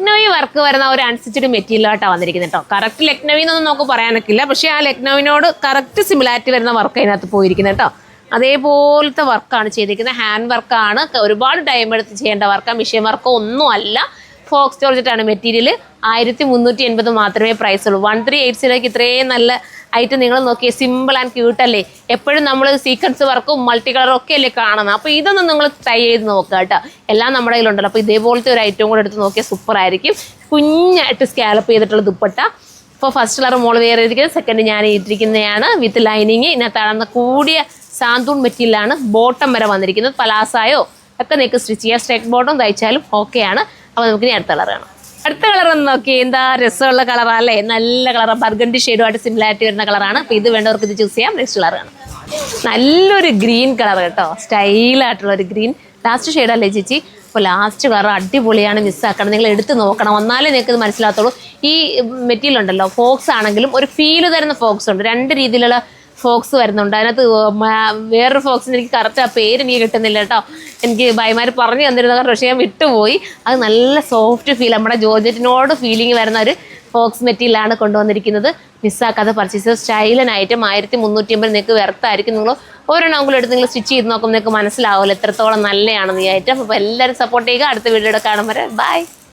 Lucknowi work വരുന്ന ഒരു unstitched മെറ്റീരിയലായിട്ടാണ് വന്നിരിക്കുന്നത് കേട്ടോ. കറക്റ്റ് ലക്നൗവി എന്നൊന്നും നമുക്ക് പറയാനൊക്കില്ല, പക്ഷേ ആ ലക്നൗവിനോട് കറക്റ്റ് സിമിലാരിറ്റി വരുന്ന വർക്ക് അതിനകത്ത് പോയിരിക്കുന്നത് കേട്ടോ. അതേപോലത്തെ വർക്കാണ് ചെയ്തിരിക്കുന്നത്. ഹാൻഡ് വർക്കാണ്, ഒരുപാട് ടൈം എടുത്ത് ചെയ്യേണ്ട വർക്കാണ്, മിഷ്യൻ വർക്കോ ഒന്നും അല്ല. Fox ജോർജറ്റാണ് material. 1380 മാത്രമേ പ്രൈസ് ഉള്ളൂ. 1380 ഇത്രയും നല്ല ഐറ്റം നിങ്ങൾ നോക്കിയേ, സിമ്പിൾ ആൻഡ് ക്യൂട്ട് അല്ലേ. എപ്പോഴും നമ്മൾ സീക്വൻസ് വർക്കും മൾട്ടി കളറും ഒക്കെ അല്ലേ കാണുന്നത്. അപ്പോൾ ഇതൊന്നും നിങ്ങൾ ട്രൈ ചെയ്ത് നോക്കുക കേട്ടോ. എല്ലാം നമ്മുടെ കയ്യിലുണ്ടല്ലോ. അപ്പോൾ ഇതേപോലത്തെ ഒരു ഐറ്റം കൂടെ എടുത്ത് നോക്കിയാൽ സൂപ്പർ ആയിരിക്കും. കുഞ്ഞായിട്ട് സ്കാലപ്പ് ചെയ്തിട്ടുള്ള ദുപ്പട്ട. ഇപ്പോൾ ഫസ്റ്റ് കളർ മോള് വേറെ ഇരിക്കുന്നത്, സെക്കൻഡ് ഞാൻ ഇട്ടിരിക്കുന്നതാണ് വിത്ത് ലൈനിങ്. ഇതിനകത്താണെന്ന് കൂടിയ സാന്തൂൺ മെറ്റീരിയലാണ് ബോട്ടം വരെ വന്നിരിക്കുന്നത്. പലാസായോ ഒക്കെ നിങ്ങൾക്ക് സ്റ്റിച്ച് ചെയ്യാം, സ്ട്രെക്ക് ബോട്ടം തയ്ച്ചാലും ഓക്കെയാണ്. അപ്പോൾ നമുക്ക് ഇനി അടുത്ത കളർ കാണാം. അടുത്ത കളർ ഒന്ന് നോക്കി, എന്താ രസമുള്ള കളറല്ലേ, നല്ല കളറാണ്, ബർഗണ്ടി ഷെയ്ഡുമായിട്ട് സിമിലാരിറ്റി വരുന്ന കളറാണ്. അപ്പോൾ ഇത് വേണ്ടവർക്ക് ഇത് ചൂസ് ചെയ്യാം. നെക്സ്റ്റ് കളർ കാണാം. നല്ലൊരു ഗ്രീൻ കളർ കേട്ടോ, സ്റ്റൈലായിട്ടുള്ള ഒരു ഗ്രീൻ. ലാസ്റ്റ് ഷെയ്ഡല്ലേ ചേച്ചി? അപ്പോൾ ലാസ്റ്റ് കളർ അടിപൊളിയാണ്, മിസ്സാക്കണം. നിങ്ങൾ എടുത്ത് നോക്കണം, വന്നാലേ നിങ്ങൾക്ക് ഇത് മനസ്സിലാകത്തുള്ളൂ. ഈ മെറ്റീരിയൽ ഉണ്ടല്ലോ, ഫോക്സ് ആണെങ്കിലും ഒരു ഫീല് തരുന്ന ഫോക്സ് ഉണ്ട്. രണ്ട് രീതിയിലുള്ള ഫോക്സ് വരുന്നുണ്ട്. അതിനകത്ത് വേറൊരു ഫോക്സിന് എനിക്ക് കറക്റ്റ് ആ പേര് എനിക്ക് കിട്ടുന്നില്ല കേട്ടോ. എനിക്ക് ഭായിമാർ പറഞ്ഞു തന്നിരുന്ന കാരണം, പക്ഷേ ഞാൻ വിട്ടുപോയി. അത് നല്ല സോഫ്റ്റ് ഫീൽ, നമ്മുടെ ജോർജറ്റിനോട് ഫീലിംഗ് വരുന്ന ഒരു ഫോക്സ് മെറ്റീരിയലാണ് കൊണ്ടുവന്നിരിക്കുന്നത്. മിസ്സാക്കാതെ പർച്ചേസ്. സ്റ്റൈലൻ ഐറ്റം 1380 നിങ്ങൾക്ക് വെർത്തായിരിക്കും. നിങ്ങൾ ഓരോണെങ്കിലും എടുത്ത് നിങ്ങൾ സ്റ്റിച്ച് ചെയ്ത് നോക്കുമ്പോൾ നിങ്ങൾക്ക് മനസ്സിലാവുമല്ലോ എത്രത്തോളം നല്ലതാണെന്ന് ഈ ഐറ്റം. അപ്പോൾ എല്ലാവരും സപ്പോർട്ട് ചെയ്യുക. അടുത്ത വീഡിയോയുടെ കാണുമ്പോൾ ബൈ.